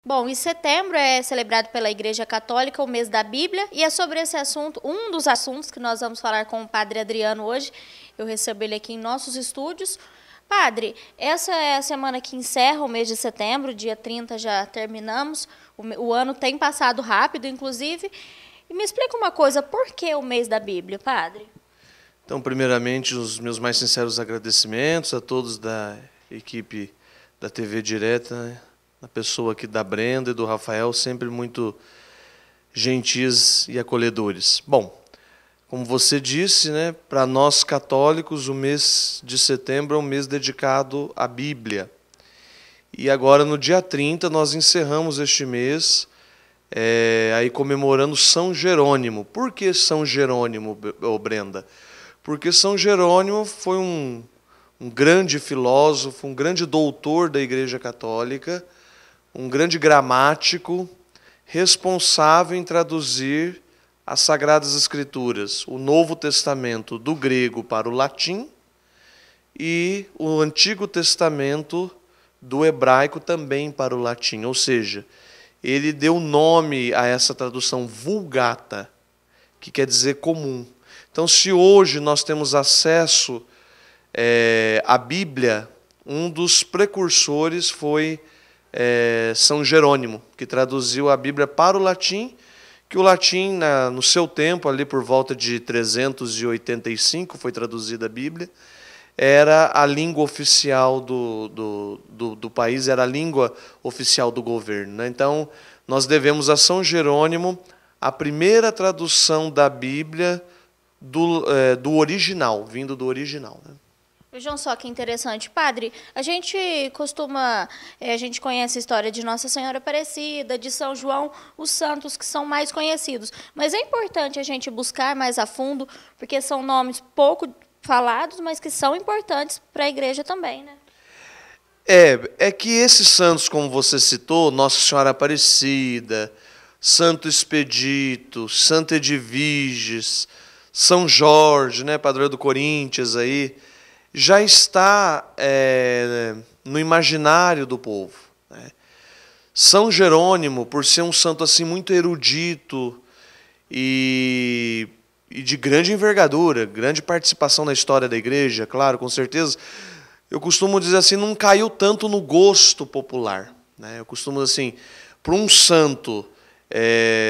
Bom, em setembro é celebrado pela Igreja Católica o mês da Bíblia, e é sobre esse assunto, um dos assuntos que nós vamos falar com o Padre Adriano hoje. Eu recebo ele aqui em nossos estúdios. Padre, essa é a semana que encerra o mês de setembro, dia 30 já terminamos, o ano tem passado rápido, inclusive. E me explica uma coisa, por que o mês da Bíblia, Padre? Então, primeiramente, os meus mais sinceros agradecimentos a todos da equipe da TV Direta, né? A pessoa aqui da Brenda e do Rafael, sempre muito gentis e acolhedores. Bom, como você disse, né, para nós católicos, o mês de setembro é um mês dedicado à Bíblia. E agora, no dia 30, nós encerramos este mês aí comemorando São Jerônimo. Por que São Jerônimo, Brenda? Porque São Jerônimo foi um grande filósofo, um grande doutor da Igreja Católica, um grande gramático, responsável em traduzir as Sagradas Escrituras, o Novo Testamento do grego para o latim e o Antigo Testamento do hebraico também para o latim. Ou seja, ele deu nome a essa tradução Vulgata, que quer dizer comum. Então, se hoje nós temos acesso à Bíblia, um dos precursores foi São Jerônimo, que traduziu a Bíblia para o latim, que o latim, no seu tempo, ali por volta de 385, foi traduzida a Bíblia, era a língua oficial do país, era a língua oficial do governo, né? Então, nós devemos a São Jerônimo a primeira tradução da Bíblia do original, vindo do original, né? Vejam só que interessante. Padre, a gente conhece a história de Nossa Senhora Aparecida, de São João, os santos que são mais conhecidos. Mas é importante a gente buscar mais a fundo, porque são nomes pouco falados, mas que são importantes para a igreja também, né? É que esses santos, como você citou, Nossa Senhora Aparecida, Santo Expedito, Santa Edviges, São Jorge, né, padroeiro do Corinthians, aí, já está no imaginário do povo, né? São Jerônimo, por ser um santo assim muito erudito e de grande envergadura, grande participação na história da igreja, claro, com certeza, eu costumo dizer assim, não caiu tanto no gosto popular, né? Eu costumo dizer assim, para um santo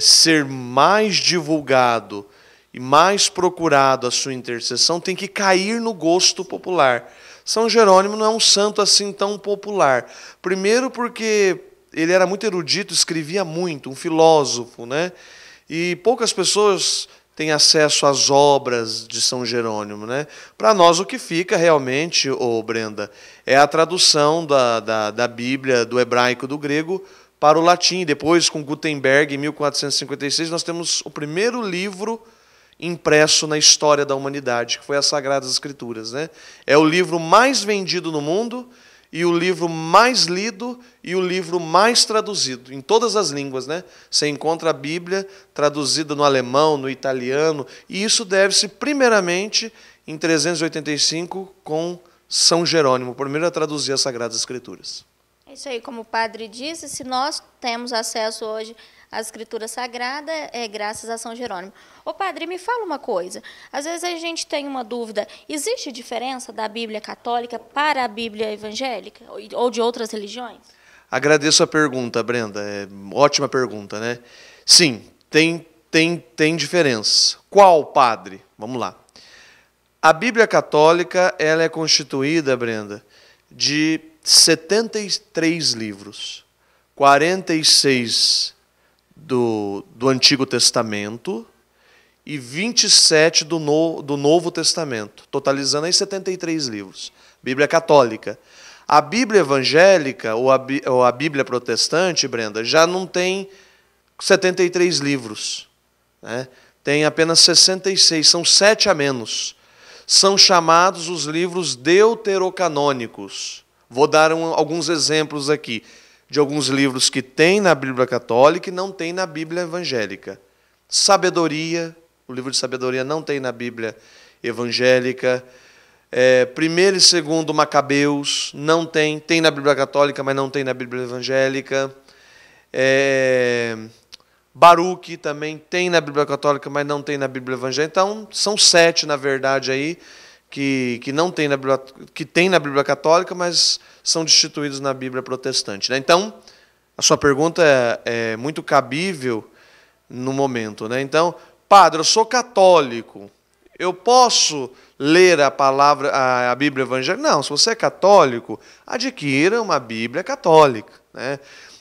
ser mais divulgado e mais procurado a sua intercessão, tem que cair no gosto popular. São Jerônimo não é um santo assim tão popular. Primeiro porque ele era muito erudito, escrevia muito, um filósofo, né? E poucas pessoas têm acesso às obras de São Jerônimo, né? Para nós o que fica realmente, Brenda, é a tradução da Bíblia do hebraico e do grego para o latim. Depois, com Gutenberg, em 1456, nós temos o primeiro livro impresso na história da humanidade, que foi as Sagradas Escrituras, né? É o livro mais vendido no mundo e o livro mais lido e o livro mais traduzido, em todas as línguas, né? Você encontra a Bíblia traduzida no alemão, no italiano, e isso deve-se primeiramente em 385 com São Jerônimo, primeiro a traduzir as Sagradas Escrituras. É isso aí, como o padre disse, se nós temos acesso hoje à Escritura Sagrada, é graças a São Jerônimo. Ô padre, me fala uma coisa, às vezes a gente tem uma dúvida, existe diferença da Bíblia católica para a Bíblia evangélica ou de outras religiões? Agradeço a pergunta, Brenda, ótima pergunta, né? Sim, tem diferença. Qual, padre? Vamos lá. A Bíblia católica ela é constituída, Brenda, de 73 livros, 46 do Antigo Testamento e 27 do Novo Testamento, totalizando aí 73 livros. Bíblia católica. A Bíblia evangélica ou a Bíblia protestante, Brenda, já não tem 73 livros, né? Tem apenas 66, são 7 a menos. São chamados os livros deuterocanônicos. Vou dar alguns exemplos aqui de alguns livros que tem na Bíblia católica e não tem na Bíblia evangélica. Sabedoria, o livro de sabedoria não tem na Bíblia evangélica. Primeiro e segundo Macabeus, não tem na Bíblia católica, mas não tem na Bíblia evangélica. Baruque também tem na Bíblia Católica, mas não tem na Bíblia Evangélica. Então, são 7, na verdade, aí, que não tem na Bíblia, que tem na Bíblia Católica, mas são destituídos na Bíblia Protestante, né? Então, a sua pergunta é muito cabível no momento, né? Então, padre, eu sou católico, eu posso ler a Bíblia Evangélica? Não, se você é católico, adquira uma Bíblia católica, né?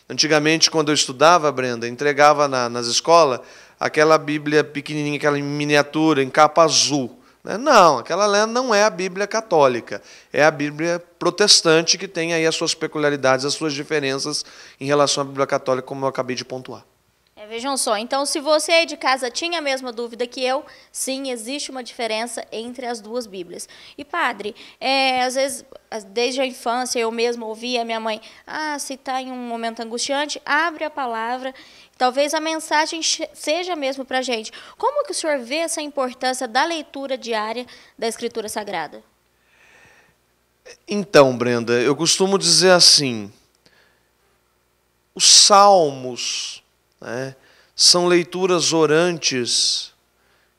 Antigamente, quando eu estudava, Brenda, entregava nas escolas aquela Bíblia pequenininha, aquela miniatura, em capa azul. Não, aquela não é a Bíblia católica, é a Bíblia protestante que tem aí as suas peculiaridades, as suas diferenças em relação à Bíblia católica, como eu acabei de pontuar. Vejam só, então se você aí de casa tinha a mesma dúvida que eu, sim, existe uma diferença entre as duas Bíblias. E padre, às vezes, desde a infância, eu mesmo ouvia a minha mãe, se está em um momento angustiante, abre a palavra, talvez a mensagem seja mesmo para a gente. Como que o senhor vê essa importância da leitura diária da Escritura Sagrada? Então, Brenda, eu costumo dizer assim, os salmos, né, são leituras orantes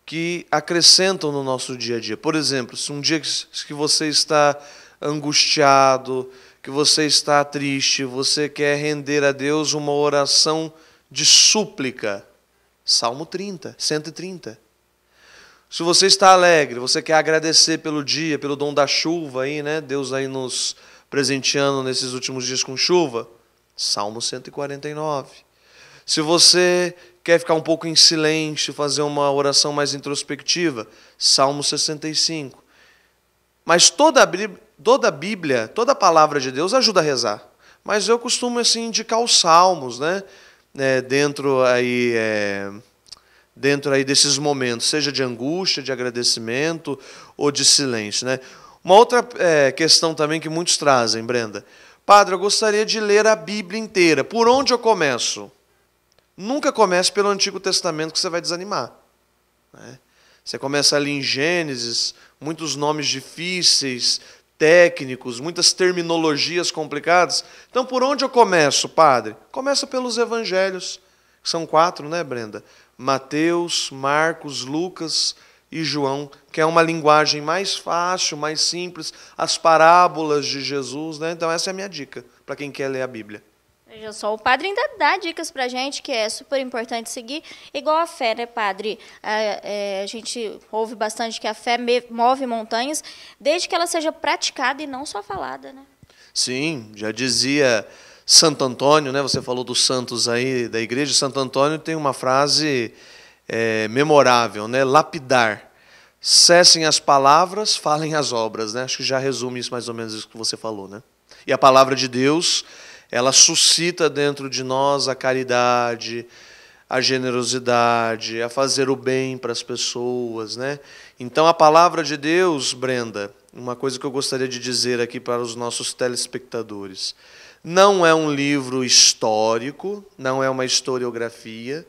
que acrescentam no nosso dia a dia. Por exemplo, se um dia que você está angustiado, que você está triste, você quer render a Deus uma oração de súplica, Salmo 30, 130. Se você está alegre, você quer agradecer pelo dia, pelo dom da chuva, aí, né? Deus aí nos presenteando nesses últimos dias com chuva, Salmo 149. Se você quer ficar um pouco em silêncio, fazer uma oração mais introspectiva, Salmo 65. Mas toda a Bíblia, toda a palavra de Deus ajuda a rezar. Mas eu costumo assim, indicar os salmos, né? Dentro aí desses momentos, seja de angústia, de agradecimento ou de silêncio, né? Uma outra questão também que muitos trazem, Brenda. Padre, eu gostaria de ler a Bíblia inteira. Por onde eu começo? Nunca comece pelo Antigo Testamento, que você vai desanimar, né? Você começa ali em Gênesis, muitos nomes difíceis, técnicos, muitas terminologias complicadas. Então, por onde eu começo, padre? Começa pelos evangelhos, que são 4, né, Brenda? Mateus, Marcos, Lucas e João, que é uma linguagem mais fácil, mais simples, as parábolas de Jesus, né? Então, essa é a minha dica para quem quer ler a Bíblia. Veja só, o padre ainda dá dicas para a gente, que é super importante seguir, igual a fé, né, padre? A gente ouve bastante que a fé move montanhas, desde que ela seja praticada e não só falada, né? Sim, já dizia Santo Antônio, né? Você falou dos santos aí da igreja. Santo Antônio tem uma frase memorável, né? Lapidar. Cessem as palavras, falem as obras, né? Acho que já resume isso mais ou menos isso que você falou, né? E a palavra de Deus, ela suscita dentro de nós a caridade, a generosidade, a fazer o bem para as pessoas, né? Então, a palavra de Deus, Brenda, uma coisa que eu gostaria de dizer aqui para os nossos telespectadores, não é um livro histórico, não é uma historiografia,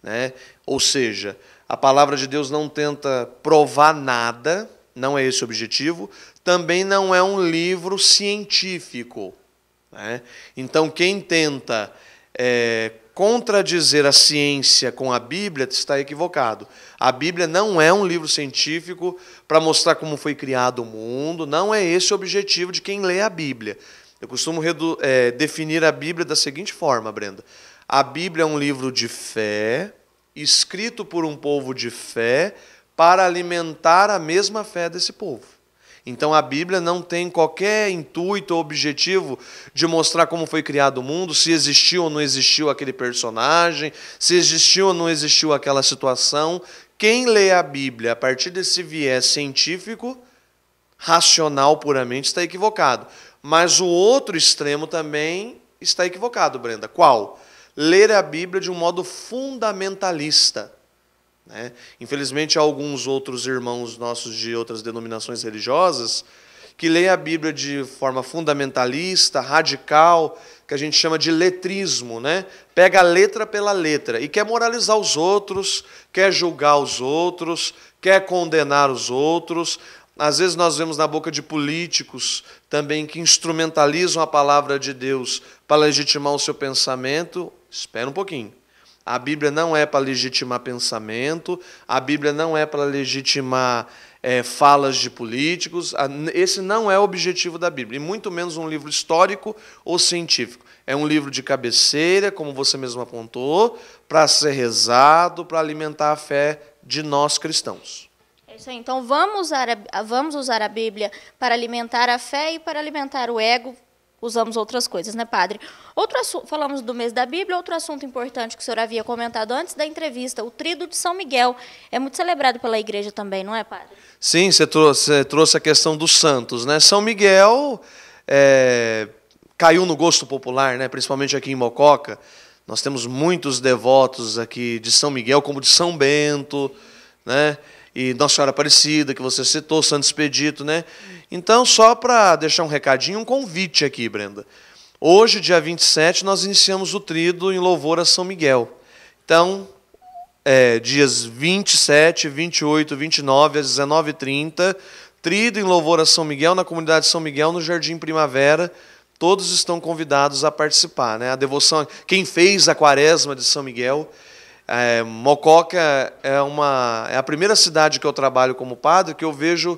né? Ou seja, a palavra de Deus não tenta provar nada, não é esse o objetivo, também não é um livro científico, né? Então, quem tenta contradizer a ciência com a Bíblia está equivocado. A Bíblia não é um livro científico para mostrar como foi criado o mundo, não é esse o objetivo de quem lê a Bíblia. Eu costumo definir a Bíblia da seguinte forma, Brenda. A Bíblia é um livro de fé, escrito por um povo de fé, para alimentar a mesma fé desse povo. Então, a Bíblia não tem qualquer intuito ou objetivo de mostrar como foi criado o mundo, se existiu ou não existiu aquele personagem, se existiu ou não existiu aquela situação. Quem lê a Bíblia a partir desse viés científico, racional puramente, está equivocado. Mas o outro extremo também está equivocado, Brenda. Qual? Ler a Bíblia de um modo fundamentalista, né? Infelizmente, há alguns outros irmãos nossos de outras denominações religiosas que leem a Bíblia de forma fundamentalista, radical, que a gente chama de letrismo, né? Pega a letra pela letra e quer moralizar os outros, quer julgar os outros, quer condenar os outros. Às vezes nós vemos na boca de políticos também que instrumentalizam a palavra de Deus para legitimar o seu pensamento. Espera um pouquinho. A Bíblia não é para legitimar pensamento, a Bíblia não é para legitimar falas de políticos. Esse não é o objetivo da Bíblia, e muito menos um livro histórico ou científico. É um livro de cabeceira, como você mesmo apontou, para ser rezado, para alimentar a fé de nós cristãos. É isso aí. Então, vamos usar a Bíblia para alimentar a fé e para alimentar o ego. Usamos outras coisas, né, padre? Falamos do mês da Bíblia, outro assunto importante que o senhor havia comentado antes da entrevista, o Tríduo de São Miguel. É muito celebrado pela igreja também, não é, padre? Sim, você trouxe a questão dos santos, né? São Miguel caiu no gosto popular, né? Principalmente aqui em Mococa. Nós temos muitos devotos aqui de São Miguel, como de São Bento, né? E Nossa Senhora Aparecida, que você citou, Santo Expedito, né? Então, só para deixar um recadinho, um convite aqui, Brenda. Hoje, dia 27, nós iniciamos o Tríduo em louvor a São Miguel. Então, dias 27, 28, 29, às 19h30, Tríduo em louvor a São Miguel, na comunidade de São Miguel, no Jardim Primavera. Todos estão convidados a participar, né? A devoção, quem fez a quaresma de São Miguel... Mococa é a primeira cidade que eu trabalho como padre que eu vejo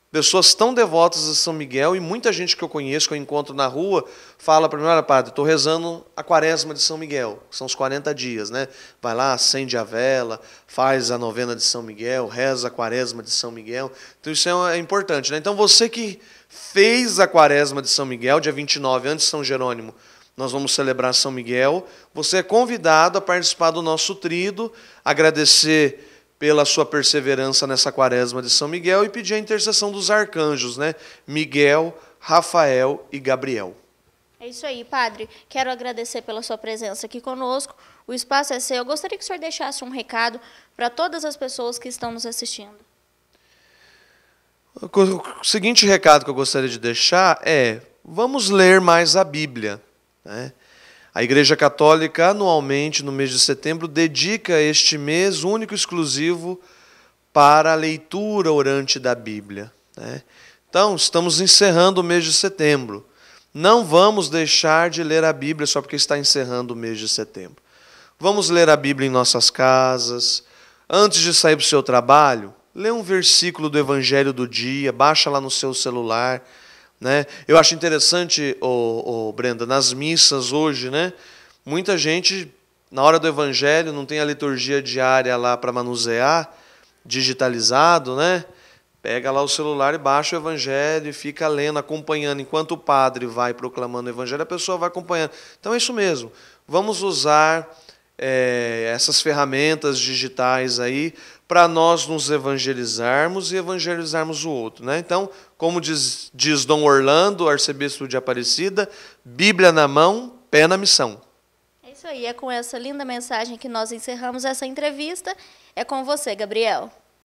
pessoas tão devotas a São Miguel, e muita gente que eu conheço, que eu encontro na rua, fala para mim: olha, padre, estou rezando a quaresma de São Miguel, que são os 40 dias, né? Vai lá, acende a vela, faz a novena de São Miguel, reza a quaresma de São Miguel. Então isso é importante, né? Então você que fez a quaresma de São Miguel, dia 29, antes de São Jerônimo, nós vamos celebrar São Miguel. Você é convidado a participar do nosso tríduo, agradecer pela sua perseverança nessa quaresma de São Miguel e pedir a intercessão dos arcanjos, né? Miguel, Rafael e Gabriel. É isso aí, padre. Quero agradecer pela sua presença aqui conosco. O espaço é seu. Eu gostaria que o senhor deixasse um recado para todas as pessoas que estão nos assistindo. O seguinte recado que eu gostaria de deixar é: vamos ler mais a Bíblia, né? A Igreja Católica, anualmente, no mês de setembro, dedica este mês único e exclusivo para a leitura orante da Bíblia, né? Então, estamos encerrando o mês de setembro. Não vamos deixar de ler a Bíblia só porque está encerrando o mês de setembro. Vamos ler a Bíblia em nossas casas. Antes de sair para o seu trabalho, lê um versículo do Evangelho do dia, baixa lá no seu celular, né? Eu acho interessante, Brenda, nas missas hoje, né? Muita gente, na hora do Evangelho, não tem a liturgia diária lá para manusear, digitalizado, né? Pega lá o celular e baixa o Evangelho e fica lendo, acompanhando. Enquanto o padre vai proclamando o Evangelho, a pessoa vai acompanhando. Então é isso mesmo. Vamos usar essas ferramentas digitais aí para nós nos evangelizarmos e evangelizarmos o outro, né? Então, como diz Dom Orlando, arcebispo de Aparecida, Bíblia na mão, pé na missão. É isso aí, é com essa linda mensagem que nós encerramos essa entrevista. É com você, Gabriel.